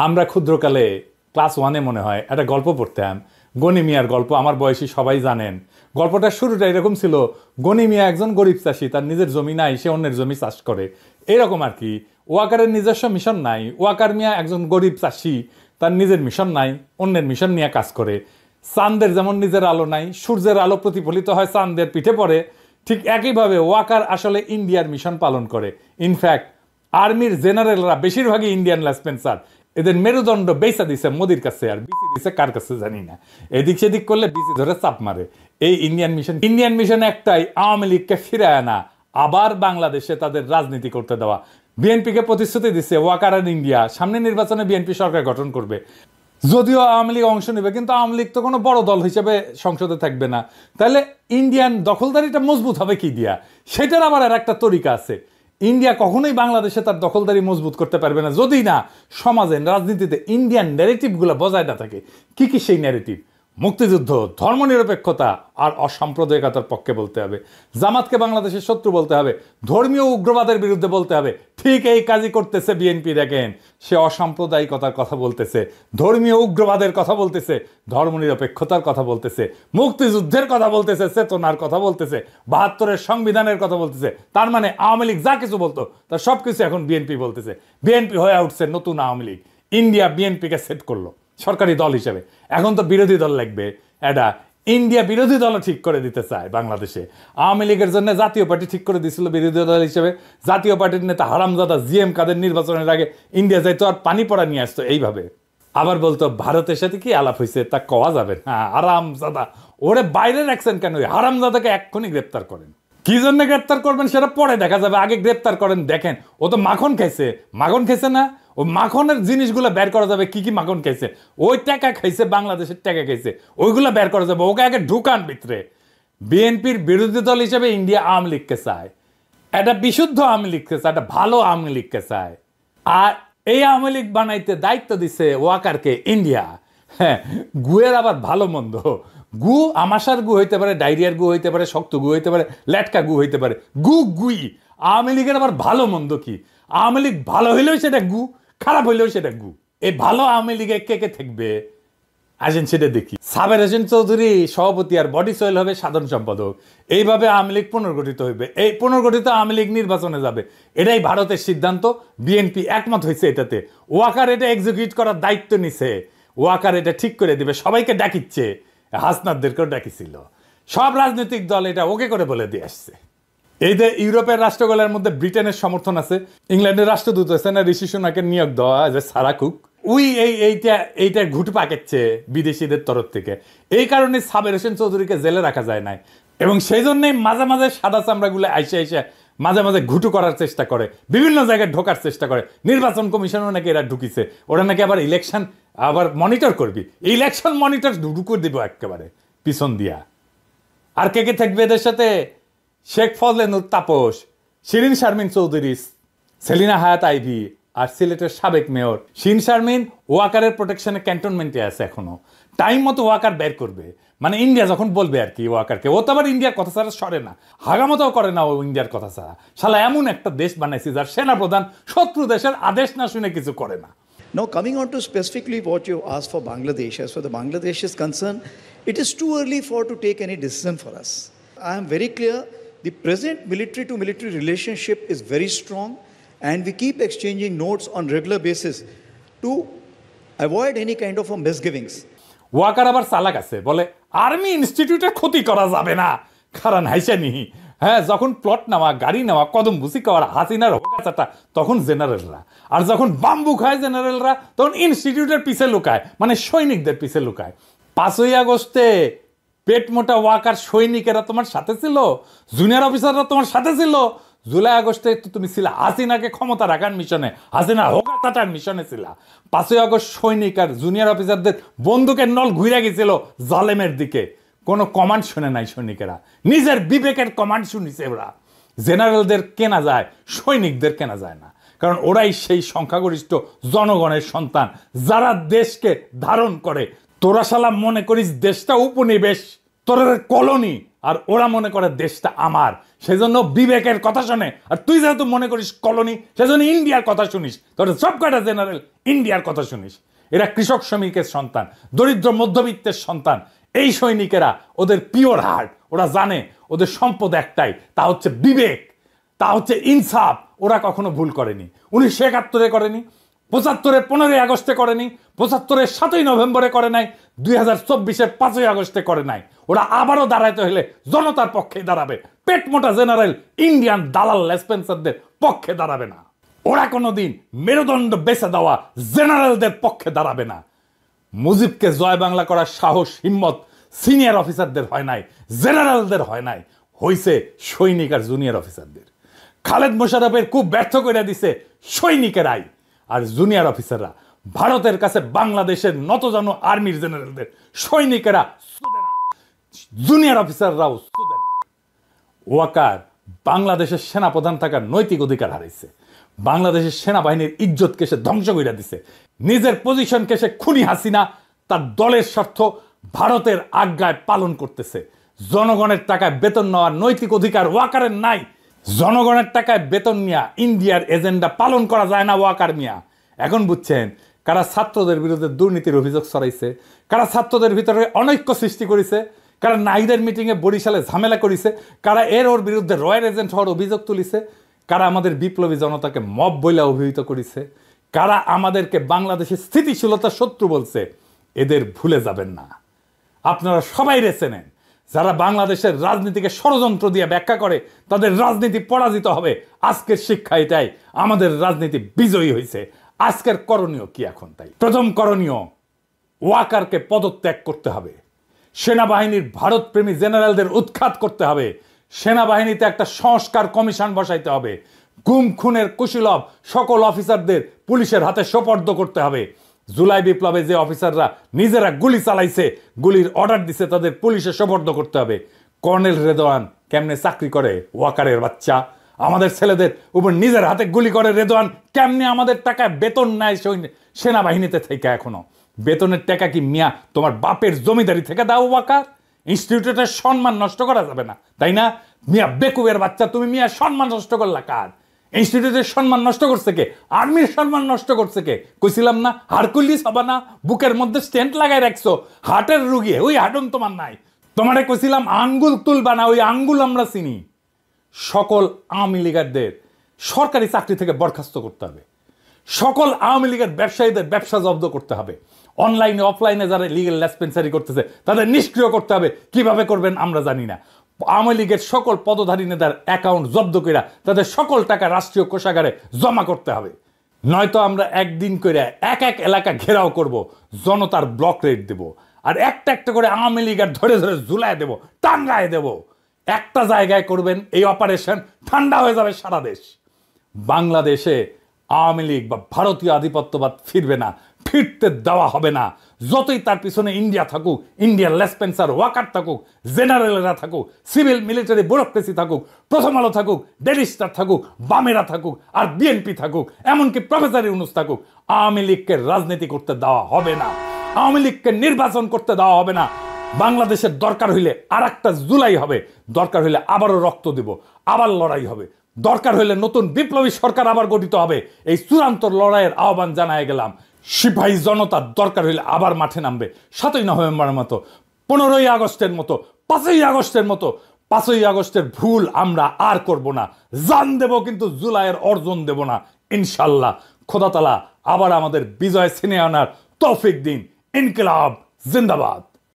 আমরা ক্ষুদ্রকালে ক্লাস 1-এ মনে হয় একটা গল্প পড়তাম, গনি মিয়ার গল্প। আমার বয়সী সবাই জানেন। গল্পটার শুরুটা এরকম ছিল, গনি মিয়া একজন গরিব চাষি, তার নিজের জমি নাই, সে অন্যের জমি চাষ করে, এরকম আর কি। ওয়াকারের নিজস্ব মিশন নাই। ওয়াকার মিয়া একজন গরিব চাষি, তার নিজের মিশন নাই, অন্যের মিশন নিয়ে কাজ করে। চাঁদের যেমন নিজের আলো নাই, সূর্যের আলো প্রতিফলিত হয় চাঁদের পিঠে পড়ে, ঠিক একইভাবে ওয়াকার আসলে ইন্ডিয়ার মিশন পালন করে। ইনফ্যাক্ট আর্মির জেনারেলরা বেশিরভাগই ইন্ডিয়ান লেসপেন্সার। এদের মেরুদণ্ড বেচা দিছে মোদির কাছে, আর বিসি দিছে কার কাছে জানি না। এদিক সেদিক করলে বিসি ধরে চাপ মারে। এই ইন্ডিয়ান মিশন একটাই, আওয়ামী লীগকে ফিরে আনা, আবার বাংলাদেশে তাদের রাজনীতি করতে দেওয়া। বিএনপিকে প্রতিশ্রুতি দিচ্ছে ওয়াকার আর ইন্ডিয়া সামনে নির্বাচনে বিএনপি সরকার গঠন করবে। যদিও আওয়ামী লীগ অংশ নেবে, কিন্তু আওয়ামী লীগ তো কোনো বড় দল হিসেবে সংসদে থাকবে না। তাহলে ইন্ডিয়ান দখলদারিটা মজবুত হবে কি দিয়া? সেটার আবার আর একটা তরিকা আছে। ইন্ডিয়া কখনোই বাংলাদেশে তার দখলদারি মজবুত করতে পারবে না যদি না সমাজে, রাজনীতিতে ইন্ডিয়ান ন্যারেটিভগুলো বজায় না থাকে। কি কি সেই ন্যারেটিভ? মুক্তিযুদ্ধ, ধর্মনিরপেক্ষতা আর অসাম্প্রদায়িকতার পক্ষে বলতে হবে। জামাতকে বাংলাদেশের শত্রু বলতে হবে, ধর্মীয় উগ্রবাদের বিরুদ্ধে বলতে হবে। ঠিক এই কাজই করতেছে বিএনপি। দেখেন, সে অসাম্প্রদায়িকতার কথা বলতেছে, ধর্মীয় উগ্রবাদের কথা বলতেছে, ধর্মনিরপেক্ষতার কথা বলতেছে, মুক্তিযুদ্ধের কথা বলতেছে, চেতনার কথা বলতেছে, ৭২-এর সংবিধানের কথা বলতেছে। তার মানে আওয়ামী লীগ যা কিছু বলতো তার সব কিছু এখন বিএনপি বলতেছে। বিএনপি হয়ে উঠছে নতুন আওয়ামী লীগ। ইন্ডিয়া বিএনপিকে সেট করলো সরকারি দল হিসেবে। এখন তো বিরোধী দল লাগবে। এটা ইন্ডিয়া বিরোধী দলও ঠিক করে দিতে চায় বাংলাদেশে। আওয়ামী লীগের জন্য জাতীয় পার্টি ঠিক করে দিয়েছিল বিরোধী দল হিসেবে। জাতীয় পার্টির নেতা হারামজাদা জিএম কাদের নির্বাচনের আগে ইন্ডিয়া যাইতো আর পানি পড়া নিয়ে আসতো এইভাবে। আবার বলতো ভারতের সাথে কি আলাপ হয়েছে তা কওয়া যাবে না। হারামজাদা, ওরে বাইরে রাখছেন কেন? হারামজাদাকে এক্ষুনি গ্রেপ্তার করেন। কি জন্য গ্রেপ্তার করবেন সেটা পরে দেখা যাবে, আগে গ্রেপ্তার করেন। দেখেন, ও তো মাখন খাইছে না? ওই মাখনের জিনিসগুলো বের করা যাবে, কি কি মাখন খাইছে। ওই টাকা খাইছে, বাংলাদেশের টাকা খাইছে, ওইগুলো বের করা যাবে। ওকে আগে ঢুকান ভিতরে। বিএনপির বিরোধী দল হিসেবে ইন্ডিয়া আওয়ামী লীগকে চায়, একটা বিশুদ্ধ আওয়ামী লীগকে চায়, একটা ভালো আওয়ামী লীগকে চায়। আর এই আওয়ামী লীগ বানাইতে দায়িত্ব দিছে ওয়াকারকে ইন্ডিয়া। হ্যাঁ, গুয়ের আবার ভালো মন্দ। গু আমাশার গু হইতে পারে, ডায়রিয়ার গু হইতে পারে, শক্ত গু হইতে পারে, ল্যাটকা গু হইতে পারে, গুই। আওয়ামী লীগের আবার ভালো মন্দ কি? আওয়ামী লীগ ভালো হইলেও সেটা গু, খারাপ হইলেও সেটা গু। এই ভালো আওয়ামী লীগে কে কে থাকবে আসেন সেটা দেখি। সাবের হোসেন চৌধুরী সভাপতি আর বডি সোহেল হবে সাধারণ সম্পাদক। এইভাবে আওয়ামী লীগ পুনর্গঠিত হইবে। এই পুনর্গঠিত আওয়ামী লীগ নির্বাচনে যাবে, এটাই ভারতের সিদ্ধান্ত। বিএনপি একমত হয়েছে এটাতে। ওয়াকার এটা এক্সিকিউট করার দায়িত্ব নিছে। ওয়াকার এটা ঠিক করে দিবে। সবাইকে ডাকিচ্ছে, হাসনাতদেরকেও ডাকিছিল। সব রাজনৈতিক দল এটা ওকে করে বলে দিয়ে আসছে। এই যে ইউরোপের রাষ্ট্রগুলোর মধ্যে ব্রিটেনের সমর্থন আছে, ইংল্যান্ডের রাষ্ট্রদূত আছে না ঋষি সুনাকের নিয়োগ দেওয়া, যে সারা কুক, এইটা ঘুট পাকাচ্ছে বিদেশিদের তরফ থেকে। এই কারণে সাবের হোসেন চৌধুরীকে জেলে রাখা যায় নাই। এবং সেই জন্যই মাঝে মাঝে সাদা চামড়াগুলো আইসে মাঝে মাঝে ঘুটু করার চেষ্টা করে, বিভিন্ন জায়গায় ঢোকার চেষ্টা করে। নির্বাচন কমিশনও নাকি এরা ঢুকিছে। ওরা নাকি আবার ইলেকশন আবার মনিটর করবি। ইলেকশন মনিটর ঢুকু দিব একেবারে পিছন দিয়া। আর কে কে থাকবে এদের সাথে? শেখ ফজলেনুর তাপস, শিরিন শারমিন চৌধুরী, সেলিনা হায়াত আইভি, আর সিলেটের সাবেক মেয়র শিন শারমিন ওয়াকারের প্রোটেকশনে ক্যান্টনমেন্টে আছে এখনো। টাইম মতো ওয়াকার বের করবে, মানে ইন্ডিয়া যখন বলবে আর কি ওয়াকারকে। ও তো আবার ইন্ডিয়ার কথা ছাড়া সরে না, হাগামতাও করে না ও ইন্ডিয়ার কথা ছাড়া। শালা এমন একটা দেশ বানাইছি যার সেনাপ্রধান শত্রু দেশের আদেশ না শুনে কিছু করে না। Now, coming on to specifically what you asked for Bangladesh, as far as Bangladesh is concerned, it is too early to take any decision for us. I am very clear, the present military-to-military relationship is very strong, and we keep exchanging notes on regular basis to avoid any kind of misgivings. Waker আবার চালাক আছে, বলে army ইনস্টিটিউটের ক্ষতি করা যাবে না। কারণ হাইসানি, হ্যাঁ, যখন প্লট নেওয়া, গাড়ি নেওয়া, কদম বুসি করা, হাসিনার হোকাচাটা, তখন জেনারেলরা। আর যখন বাম্বু খায় জেনারেলরা, তখন ইনস্টিটিউটের পিছে লুকায়, মানে সৈনিকদের পিছে লুকায়। 5ই আগস্টে পেট মোটা ওয়াকার সৈনিকেরা তোমার সাথে ছিল, জুনিয়র অফিসাররা তোমার সাথে ছিল। জুলাই আগস্টে তো তুমি ছিলা হাসিনাকে ক্ষমতা রাখার মিশনে, হাসিনা হোকাচাটার মিশনে ছিলা। 5ই আগস্ট সৈনিক আর জুনিয়র অফিসারদের বন্দুকের নল ঘুরে গেছিল জালেমের দিকে। কোনো কমান্ড শুনে নাই সৈনিকেরা, নিজের বিবেকের কমান্ড শুনিছে ওরা। জেনারেলদের কেনা যায়, সৈনিকদের কেনা যায় না, কারণ ওরাই সেই সংখ্যাগরিষ্ঠ জনগণের সন্তান যারা দেশকে ধারণ করে। তোরা শালা মনে করিস দেশটা উপনিবেশ, তোরা কলোনি, আর ওরা মনে করে দেশটা আমার। সেজন্য বিবেকের কথা শোনে। আর তুই যেহেতু মনে করিস কলোনি, সেজন্য ইন্ডিয়ার কথা শুনিস। তোর সব কটা জেনারেল ইন্ডিয়ার কথা শুনিস। এরা কৃষক শ্রমিকের সন্তান, দরিদ্র মধ্যবিত্তের সন্তান। এই সৈনিকেরা, ওদের পিওর হার্ট, ওরা জানে ওদের সম্পদ একটাই, তা হচ্ছে বিবেক, তা হচ্ছে ইনসাফ। ওরা কখনো ভুল করেনি। 1971 করেনি, 75 15 আগস্টে করেনি, 75 7ই নভেম্বরে করে নাই, 2024 5ই আগস্টে করে নাই। ওরা আবারও দাঁড়াইতে হলে জনতার পক্ষে দাঁড়াবে। পেট মোটা জেনারেল ইন্ডিয়ান দালাল লেসপেন্সারদের পক্ষে দাঁড়াবে না। ওরা কোনোদিন মেরুদণ্ড বেছে দেওয়া জেনারেলদের পক্ষে দাঁড়াবে না। মুজিবকে জয় বাংলা করার সাহস হিম্মত সিনিয়র অফিসারদের হয় নাই, জেনারেলদের হয় নাই, হইছে সৈনিক আর জুনিয়র অফিসারদের। খালেদ মোশাররফের খুব ব্যর্থ করে দিছে সৈনিকেরাই, আর জুনিয়র অফিসাররা ভারতের কাছে বাংলাদেশের নতজানু আর্মির জেনারেলদের, সৈনিকেরা জুনিয়র অফিসাররাও ওয়াকার বাংলাদেশের সেনাপ্রধান থাকার নৈতিক অধিকার হারাইছে। বাংলাদেশের সেনাবাহিনীর ইজ্জতকে সে ধ্বংস করে দিছে। নিজের পজিশনকে সে খুনি হাসিনা তার দলের স্বার্থ ভারতের আজ্ঞায় পালন করতেছে। জনগণের টাকায় বেতন নেওয়ার নৈতিক অধিকার ওয়াকারের নাই। জনগণের টাকায় বেতন নিয়ে ইন্ডিয়ার এজেন্ডা পালন করা যায় না ওয়াকার মিয়া। এখন বুঝছেন কারা ছাত্রদের বিরুদ্ধে দুর্নীতির অভিযোগ ছড়াইছে, কারা ছাত্রদের ভিতরে অনৈক্য সৃষ্টি করেছে, কারা নাইদের মিটিংয়ে বরিশালে ঝামেলা করেছে, কারা ওর বিরুদ্ধে রয়্যাল এজেন্ট হওয়ার অভিযোগ তুলিছে, কারা আমাদের বিপ্লবী জনতাকে মব বইলা অভিহিত করেছে, কারা আমাদেরকে বাংলাদেশের স্থিতিশীলতার শত্রু বলছে, এদের ভুলে যাবেন না। আপনারা সবাই রেছে নেন। যারা বাংলাদেশের রাজনীতিকে ষড়যন্ত্র দিয়ে ব্যাখ্যা করে তাদের রাজনীতি পরাজিত হবে। আজকের শিক্ষা এটাই, আমাদের রাজনীতি বিজয়ী হয়েছে। আজকের করণীয় কি এখন? তাই প্রথম করণীয়, ওয়াকারকে পদত্যাগ করতে হবে। সেনাবাহিনীর ভারতপ্রেমী জেনারেলদের উৎখাত করতে হবে। সেনাবাহিনীতে একটা সংস্কার কমিশন বসাইতে হবে। গুম খুনের কুশীলব সকল অফিসারদের পুলিশের হাতে সোপর্দ করতে হবে। জুলাই বিপ্লবে যে অফিসাররা নিজেরা গুলি চালাইছে, গুলির অর্ডার দিছে, তাদের পুলিশে সোপর্দ করতে হবে। কর্নেল রেদওয়ান কেমনে চাকরি করে ওয়াকারের বাচ্চা? আমাদের ছেলেদের উপর নিজের হাতে গুলি করে রেদওয়ান কেমনে আমাদের টাকায় বেতন নেয় সেনাবাহিনীতে থেকে? এখনো বেতনের টাকা কি মিয়া তোমার বাপের জমিদারি থেকে দাও ওয়াকার? ইনস্টিটিউটের সম্মান নষ্ট করা যাবে না, তাই না? মিয়া বেকুবের বাচ্চা, তুমি মিয়া সম্মান নষ্ট করলা কার? ইনস্টিটিউটের সম্মান নষ্ট করছে কে? আর্মির সম্মান নষ্ট করছে কে? কইছিলাম না হারকুলিস হবা না, বুকের মধ্যে স্টেন্ট লাগাই রাখছো, হার্টের রুগী, ওই হার্টন তোমার নাই। তোমারে কইছিলাম আঙ্গুল তুলবা না, ওই আঙ্গুল আমরা চিনি। সকল আওয়ামী লীগারদের সরকারি চাকরি থেকে বরখাস্ত করতে হবে। সকল আওয়ামী লীগের ব্যবসায়ীদের ব্যবসা জব্দ করতে হবে। অনলাইনে অফলাইনে যারা লিগেল লেসপেন্সারি করতেছে তাদের নিষ্ক্রিয় করতে হবে। কিভাবে করবেন আমরা জানি না। আওয়ামী লীগের সকল পদধারী নেতার অ্যাকাউন্ট জব্দ করে তাদের সকল টাকা রাষ্ট্রীয় কোষাগারে জমা করতে হবে। নয়তো আমরা একদিন করে এক এক এলাকা ঘেরাও করব, জনতার ব্লক রেট দেব, আর একটা একটা করে আওয়ামী লীগের ধরে ধরে ঝুলায় দেব, টাঙ্গায় দেব। একটা জায়গায় করবেন এই অপারেশন, ঠান্ডা হয়ে যাবে সারা দেশ। বাংলাদেশে আওয়ামী লীগ বা ভারতীয় আধিপত্যবাদ ফিরবে না, ফিরতে দেওয়া হবে না। যতই তার পিছনে ইন্ডিয়া থাকুক, ইন্ডিয়ান লেসপেন্সার ওয়াকার থাকুক, জেনারেলরা থাকুক, সিভিল মিলিটারি ব্যুরোক্রেসি থাকুক, প্রথম আলো থাকুক, ডেইলি স্টার থাকুক, বামেরা থাকুক, আর বিএনপি থাকুক, এমনকি প্রফেসর ইউনূস থাকুক, আওয়ামী লীগকে রাজনীতি করতে দেওয়া হবে না। আওয়ামী লীগকে নির্বাচন করতে দেওয়া হবে না। বাংলাদেশের দরকার হইলে আর একটা জুলাই হবে, দরকার হইলে আবারও রক্ত দেব, আবার লড়াই হবে, দরকার হইলে নতুন বিপ্লবী সরকার আবার গঠিত হবে। এই চূড়ান্ত লড়াইয়ের আহ্বান জানায় গেলাম। সিপাহী জনতার দরকার হইলে আবার মাঠে নামবে, 7ই নভেম্বরের মতো, 15ই আগস্টের মতো, 5ই আগস্টের মতো। 5ই আগস্টের ভুল আমরা আর করব না। জান দেব কিন্তু জুলাইয়ের অর্জন দেব না ইনশাল্লাহ। খোদা তাআলা আবার আমাদের বিজয় ছিনিয়ে আনার তৌফিক দিন। ইনকিলাব জিন্দাবাদ।